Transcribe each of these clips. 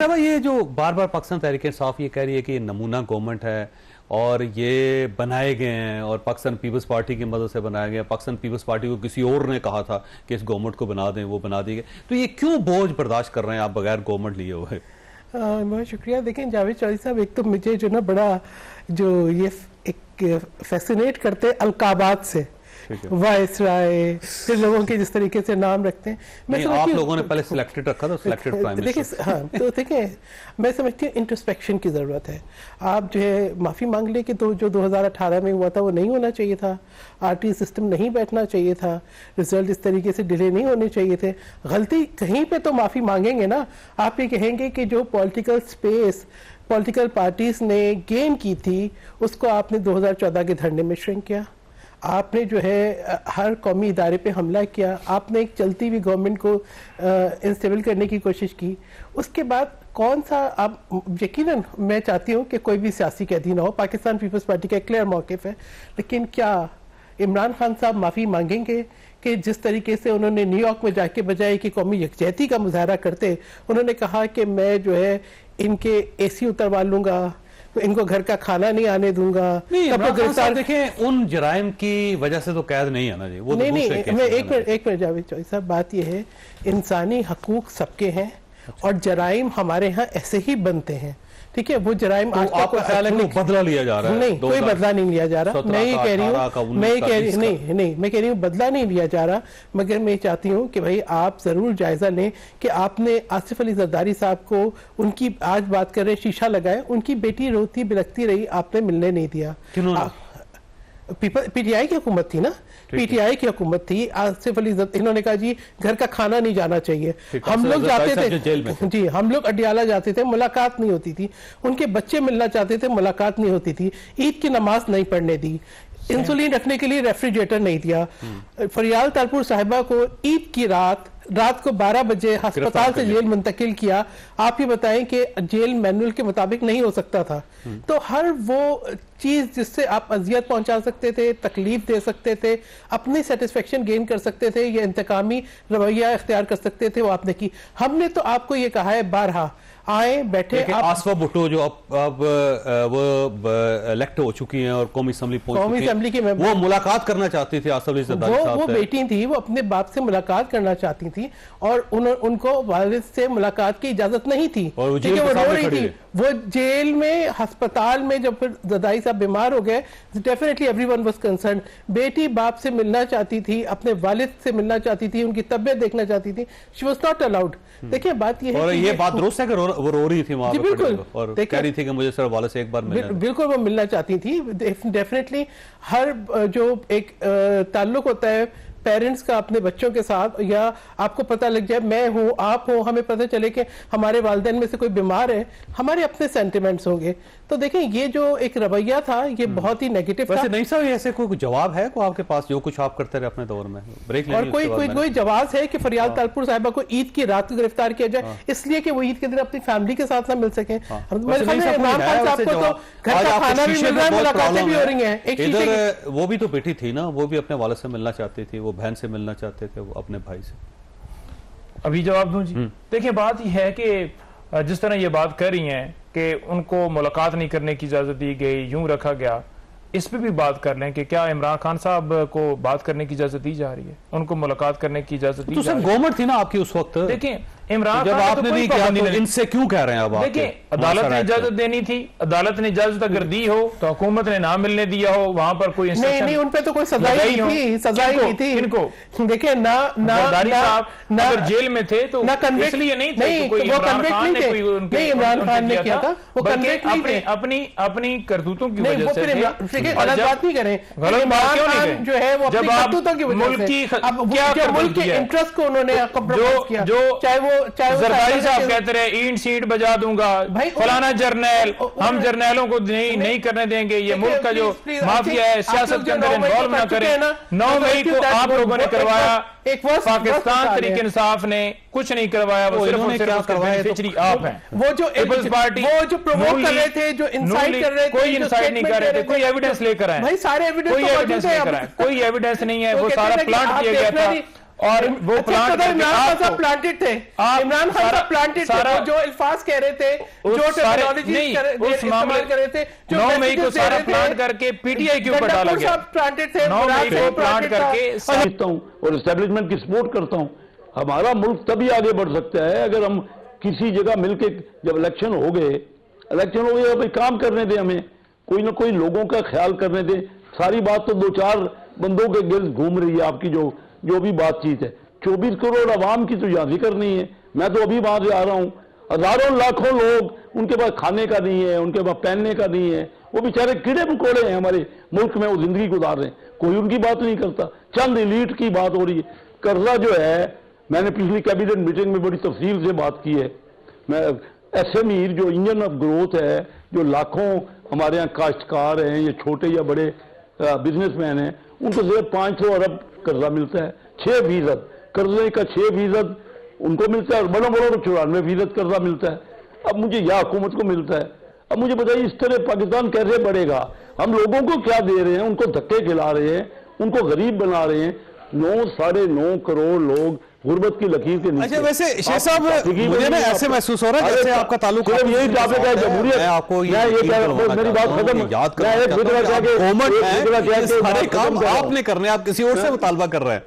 ये जो बार बार पाकिस्तान तहरीक-ए-इंसाफ ये कह रही है कि ये नमूना गवर्नमेंट है और ये बनाए गए हैं और पाकिस्तान पीपल्स पार्टी की मदद से बनाया गया। पाकिस्तान पीपल्स पार्टी को किसी और ने कहा था कि इस गवर्नमेंट को बना दें, वो बना दी गई। तो ये क्यों बोझ बर्दाश्त कर रहे हैं आप बगैर गवर्नमेंट लिए हुए? बहुत शुक्रिया। देखें जावेद चौधरी साहब, एक तो मुझे जो ना बड़ा जो ये एक फैसिनेट करते अलकाबात से, वायसराय, फिर लोगों के जिस तरीके से नाम रखते हैं, मैं आप लोगों ने पहले सिलेक्टेड रखा था, सिलेक्टेड प्राइम मिनिस्टर। देखिए हाँ, तो देखें मैं समझती हूँ इंट्रोस्पेक्शन की ज़रूरत है। आप जो है माफ़ी मांग ले कि तो जो 2018 में हुआ था वो नहीं होना चाहिए था, आरटी सिस्टम नहीं बैठना चाहिए था, रिजल्ट इस तरीके से डिले नहीं होने चाहिए थे। गलती कहीं पे तो माफ़ी मांगेंगे ना। आप ये कहेंगे कि जो पॉलिटिकल स्पेस पॉलिटिकल पार्टीज ने गेन की थी उसको आपने 2014 के धरने में श्रिंक किया। आपने जो है हर कौमी इदारे पे हमला किया। आपने एक चलती हुई गवर्नमेंट को इंस्टेबल करने की कोशिश की। उसके बाद कौन सा आप यकीनन मैं चाहती हूँ कि कोई भी सियासी कैदी ना हो, पाकिस्तान पीपल्स पार्टी का क्लियर मौक़िफ़ है, लेकिन क्या इमरान खान साहब माफ़ी मांगेंगे कि जिस तरीके से उन्होंने न्यूयॉर्क में जाके बजाय कि कौमी यकजहती का मुजाहरा करते उन्होंने कहा कि मैं जो है इनके एसी उतरवा लूँगा, इनको घर का खाना नहीं आने दूंगा। गिरफ्तार देखें, उन जराइम की वजह से तो कैद नहीं है ना जी। वो नहीं नहीं, मैं एक मिनट जावेद चौधरी साहब, बात यह है इंसानी हकूक सबके हैं और जराइम हमारे यहाँ ऐसे ही बनते हैं, ठीक है। वो जराइम तो आपका ख्याल है कि बदला लिया जा रहा है? नहीं, कोई बदला नहीं लिया जा रहा। मैं ये कह रही हूँ, मैं कह रही हूँ बदला नहीं लिया जा रहा, मगर मैं चाहती हूँ कि भाई आप जरूर जायजा लें कि आपने आसिफ अली जरदारी साहब को, उनकी आज बात कर रहे शीशा लगाए, उनकी बेटी रोती बिलखती रही, आपने मिलने नहीं दिया। पीटीआई की हुकूमत थी ना, पीटीआई की हुकूमत थी। आसिफ अली इन्होंने कहा जी घर का खाना नहीं जाना चाहिए। हम लोग जाते थे जी, हम लोग अडियाला जाते थे, मुलाकात नहीं होती थी। उनके बच्चे मिलना चाहते थे, मुलाकात नहीं होती थी। ईद की नमाज नहीं पढ़ने दी, इंसुलिन रखने के लिए रेफ्रिजरेटर नहीं दिया। फरियाल तालपुर साहिबा को ईद की रात को 12 बजे अस्पताल से जेल मुंतकिल किया। आप ही बताएं कि जेल मैनुअल के मुताबिक नहीं हो सकता था। तो हर वो चीज जिससे आप अजियत पहुंचा सकते थे, तकलीफ दे सकते थे, अपनी सेटिस्फेक्शन गेन कर सकते थे या इंतकामी रवैया इख्तियार कर सकते थे, वो आपने की। हमने तो आपको ये कहा है बारहा, आए बैठे। आसफा भुट्टो जो अब वो इलेक्ट हो चुकी हैं और कौमी असेंबली की वो मुलाकात करना चाहती थी आसिफ अली जरदारी साहब। वो बेटी थी, वो अपने बाप से मुलाकात करना चाहती थी और उनको वालिद से मुलाकात की इजाजत नहीं थी और वो रो रही थी। वो जेल में, अस्पताल में जब फिर जरदारी साहब बीमार हो गए, डेफिनेटली एवरीवन वाज कंसर्न। बेटी बाप से मिलना चाहती थी, अपने वालिद से मिलना चाहती थी, उनकी तबीयत देखना चाहती थी। She was not allowed. देखिए बात ये है, और ये बात दुरुस्त है कि वो रो रही थी वहां पे, बिल्कुल, और कह रही थी कि मुझे सिर्फ वालिद से एक बार मिलना। बिल्कुल वो मिलना चाहती थी। डेफिनेटली हर जो एक ताल्लुक होता है पेरेंट्स का अपने बच्चों के साथ, या आपको पता लग जाए मैं हूं, आप हो, हमें पता चले कि हमारे वालिदैन में से कोई बीमार है, हमारे अपने सेंटिमेंट्स होंगे। तो देखें ये जो एक रवैया था ये बहुत ही नेगेटिव था। नहीं साहब, ऐसे कोई जवाब है को आपके पास जो कुछ आप करते रहे अपने दौर में? ब्रेक और कोई जवाब है कि फरियाल तालपुर साहिबा को ईद की रात को गिरफ्तार किया जाए, इसलिए कि वो ईद के दिन अपनी फैमिली के साथ ना मिल सके। इमरान खान साहब को तो घर का खाना भी मिल रहा है, मुलाकातें भी हो रही हैं। इधर वो भी तो बेटी थी ना, वो भी अपने वालिद से मिलना चाहती थी, वो बहन से मिलना चाहते थे, वो अपने भाई से। अभी जवाब दूं जी। देखिए बात यह है कि जिस तरह ये बात कर रही हैं कि उनको मुलाकात नहीं करने की इजाजत दी गई, यूं रखा गया, इस पे भी बात कर लें कि क्या इमरान खान साहब को बात करने की इजाजत दी जा रही है, उनको मुलाकात करने की इजाजत दी जा रही है? गवर्नमेंट थी ना आपकी उस वक्त। देखिए इमरान जब आपने नहीं किया तो इनसे क्यों कह रहे हैं अब? देखिए अदालत ने इजाजत देनी थी, अदालत ने इजाजत अगर दी हो तो हुकूमत ने ना मिलने दिया हो, वहां पर कोई नहीं, उन पे तो कोई सजा ही नहीं थी, सजा ही नहीं थी इनको। देखिए जरदारी साहब अगर जेल में थे तो इसलिए नहीं थे, कोई इमरान खान ने कोई उनके इमरान खान ने किया था, वो कन्विक्ट नहीं थे अपनी करतूतों की वजह से। गलत बात नहीं करें, गलत बात क्यों नहीं करें? जो है वो अपनी करतूतों की वजह से मुल्क के इंटरेस्ट को उन्होंने कॉम्प्रोमाइज किया। चाहे वो जरदारी साहब कहते रहे ईंट सीट बजा दूंगा, फलाना जर्नैल, हम जर्नैलों को नहीं करने देंगे, ये मुल्क का जो माफिया है सियासत के अंदर इन्वॉल्व ना करें। 9 मई को आप लोगों ने करवाया, पाकिस्तान तहरीक इंसाफ ने कुछ नहीं करवाया, वो सिर्फ बेनिफिशियरी आप हैं। वो जो पीपल्स पार्टी, वो जो प्रमोट कर रहे थे, जो इंसाइट कर रहे थे, कोई इंसाइट नहीं कर रहे थे, कोई एविडेंस लेकर आए, भाई सारे एविडेंस कोई एविडेंस लेकर आए, कोई एविडेंस नहीं है, वो सारा प्लांट किया गया था। और वो प्लांट इमरान खान साहब प्लांटेड थे, इमरान खान साहब प्लांटेड थे, जो अल्फाज कह रहे थे, जो टेक्नोलॉजी इस्तेमाल कर रहे थे, 9 मई को सारा प्लांट करके पीटीआई के ऊपर डाला गया, प्लांटेड थे, 9 मई को प्लांट करके समझता हूं और एस्टेब्लिशमेंट की सपोर्ट करता हूं। हमारा मुल्क तभी आगे बढ़ सकता है अगर हम किसी जगह मिलके, जब इलेक्शन हो गए भाई काम करने दें, हमें कोई ना कोई लोगों का ख्याल करने दें। सारी बात तो 2-4 बंदों के गिर्द घूम रही है आपकी जो भी बातचीत है। 24 करोड़ आवाम की तो याद ही करनी है। मैं तो अभी वहां से आ रहा हूं, हजारों लाखों लोग, उनके पास खाने का नहीं है, उनके पास पहनने का नहीं है, वो बेचारे कीड़े मकोड़े हैं हमारे मुल्क में, वो जिंदगी गुजार रहे हैं, कोई उनकी बात नहीं करता। चंद एलीट की बात हो रही है। कर्जा जो है, मैंने पिछली कैबिनेट मीटिंग में बड़ी तफसील से बात की है। मैं एसएमई जो इंजन ऑफ ग्रोथ है, जो लाखों हमारे यहाँ काश्तकार हैं, ये छोटे या बड़े बिजनेसमैन हैं, उनको सिर्फ 500 अरब कर्जा मिलता है। 6% कर्जे का 6% उनको मिलता है और बड़ों को 94% कर्जा मिलता है। अब मुझे या हुकूमत को मिलता है। अब मुझे बताइए इस तरह पाकिस्तान कैसे बढ़ेगा? हम लोगों को क्या दे रहे हैं? उनको धक्के खिला रहे हैं, उनको गरीब बना रहे हैं। 9-9.5 करोड़ लोग गुर्बत की लकीर के नीचे। अच्छा, वैसे शेख साहब मुझे ना ऐसे महसूस हो रहा है जैसे आपका ताल्लुक यही टॉपिक है जमहूरियत। आपको ये कह रहा हूं, मेरी बात खत्म। याद सारे काम आपने करने, आप किसी और से मुतालबा कर रहे हैं।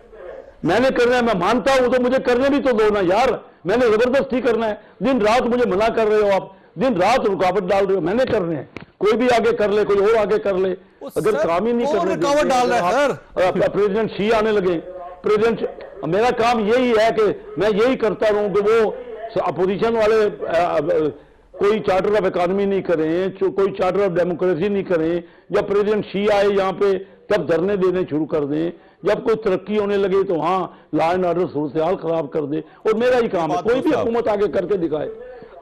मैंने करना है, मैं मानता हूं, तो मुझे करने भी तो दो ना यार। मैंने जबरदस्ती करना है? दिन रात मुझे मना कर रहे हो आप, दिन रात रुकावट डाल रहे हो। मैंने करने हैं, कोई भी आगे कर ले, कोई और आगे कर ले। अगर काम ही नहीं करने रुकावट डाल रहा है सर, प्रेसिडेंट शी आने लगे। प्रेसिडेंट, मेरा काम यही है कि मैं यही करता रहूं कि वो अपोजिशन वाले कोई चार्टर ऑफ इकोनॉमी नहीं करें, कोई चार्टर ऑफ डेमोक्रेसी नहीं करें। जब प्रेसिडेंट शी आए यहाँ पे, तब धरने देने शुरू कर दें। जब कोई तरक्की होने लगे तो हाँ लॉ एंड ऑर्डर सूरत हाल खराब कर दे। और मेरा ही काम है, कोई भी हुकूमत आगे करके दिखाए।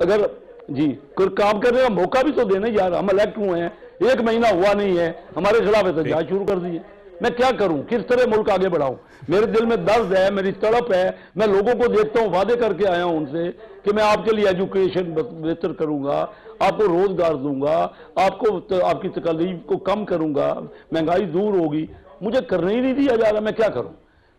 अगर जी कोई काम करने का मौका भी तो देना यार। हम इलेक्ट हुए हैं, 1 महीना हुआ नहीं है, हमारे खिलाफ एहतजाज शुरू कर दिए। मैं क्या करूं? किस तरह मुल्क आगे बढ़ाऊं? मेरे दिल में दर्द है, मेरी तड़प है। मैं लोगों को देखता हूं, वादे करके आया हूं उनसे कि मैं आपके लिए एजुकेशन बेहतर करूंगा, आपको रोजगार दूंगा, आपको आपकी तकलीफ को कम करूंगा, महंगाई दूर होगी। मुझे करने ही नहीं दिया जा रहा। मैं क्या करूं?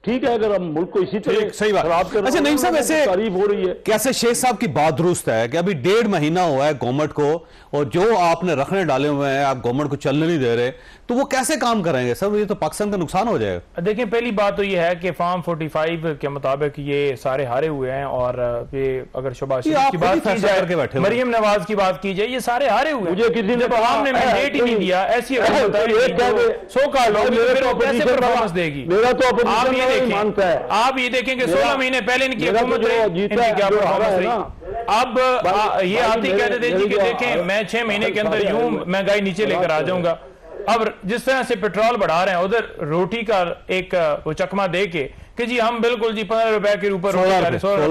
ठीक है, अगर हम मुल्क को इसी तरह सही बात खराब कर, अच्छा नहीं साहब, ऐसे तारीफ हो रही है। कैसे शेख साहब की बात दुरुस्त है कि अभी 1.5 महीना हुआ है गवर्नमेंट को, और जो आपने रखने डाले हुए हैं, आप गवर्नमेंट को चलने नहीं दे रहे, तो वो कैसे काम करेंगे सर? ये तो पाकिस्तान का नुकसान हो जाएगा। देखिए, पहली बात तो ये है कि फार्म 45 के मुताबिक ये सारे हारे हुए हैं, और ये अगर शहबाज शरीफ की बात की जाए, मरियम नवाज की बात की जाए, ये सारे हारे हुए। मुझे किसी ने आवाम ने मैंडेट ही नहीं दिया, ऐसी सो का लोग कैसे परफॉर्मेंस देगी? मेरा तो आप ये देखें, आप ये देखें कि 16 महीने पहले इनकी हुकूमत रही, इनकी क्या परफॉर्मेंस रही। अब ये आती कहते थे जी कि देखें मैं 6 महीने के अंदर यूं महंगाई नीचे लेकर आ जाऊंगा। अब जिस तरह से पेट्रोल बढ़ा रहे हैं, उधर रोटी का एक वो चकमा दे के कि जी हम बिल्कुल जी 15 रुपए के ऊपर 16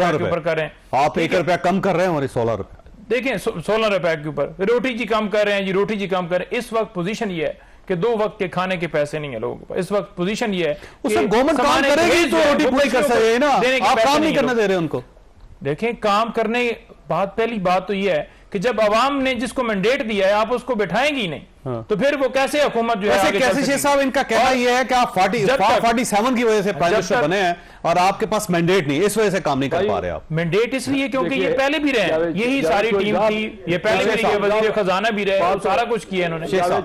रुपए के ऊपर कर रहे हैं। आप 1 रुपया कम कर रहे हैं, हमारे 16 रुपए। देखें 16 रुपए के ऊपर रोटी जी कम कर रहे हैं जी, रोटी जी कम कर रहे हैं। इस वक्त पोजीशन ये है कि 2 वक्त के खाने के पैसे नहीं है लोगों को। इस वक्त पोजीशन ये है कि गवर्नमेंट काम करेगी तो रोटी पूरी कर सके ना, आप काम नहीं करने दे रहे उनको। देखें, काम करने बात, पहली बात तो ये है कि जब अवाम ने जिसको मैंडेट दिया है आप उसको बिठाएंगी नहीं, हाँ। तो फिर वो कैसे हुकूमत जो है कैसे शेख साहब, इनका कहना यह है कि आप 47 की वजह से प्राइम मिनिस्टर बने हैं और आपके पास मैंडेट नहीं, इस वजह से काम नहीं कर पा रहे आप। मैंडेट इसलिए क्योंकि ये पहले भी रहे, यही सारी टीम थी, ये पहले भी वजीर खजाना भी रहे, सारा कुछ किया इन्होंने। जावेद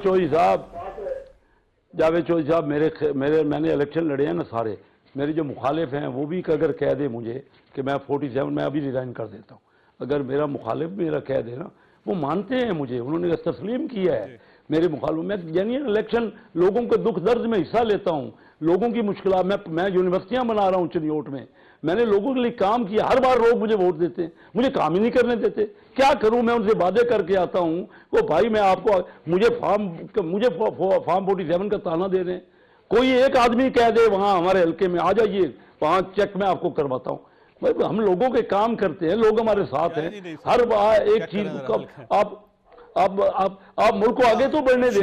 चौधरी साहब, मैंने इलेक्शन लड़े हैं ना सारे, मेरे जो मुखालिफ हैं वो भी अगर कह दे मुझे कि मैं 47 में अभी रिजाइन कर देता हूँ, अगर मेरा मुखालिफ मेरा कह दे ना, वो मानते हैं मुझे, उन्होंने तस्लीम किया है मेरे मुखालिफ। मैं यानी इलेक्शन लोगों के दुख दर्द में हिस्सा लेता हूँ, लोगों की मुश्किलात, मैं यूनिवर्सिटियां बना रहा हूँ चिन्योट में, मैंने लोगों के लिए काम किया। हर बार लोग मुझे वोट देते हैं, मुझे काम ही नहीं करने देते। क्या करूं? मैं उनसे वादे करके आता हूं, वो भाई मैं आपको, मुझे फार्म 47 का ताना दे रहे हैं। कोई एक आदमी कह दे वहां हमारे हल्के में आ जाइए, वहां चेक मैं आपको करवाता हूं। भाई हम लोगों के काम करते हैं, लोग हमारे साथ हैं। हर बार एक चीज आप मुल्क को आगे तो बढ़ने दें।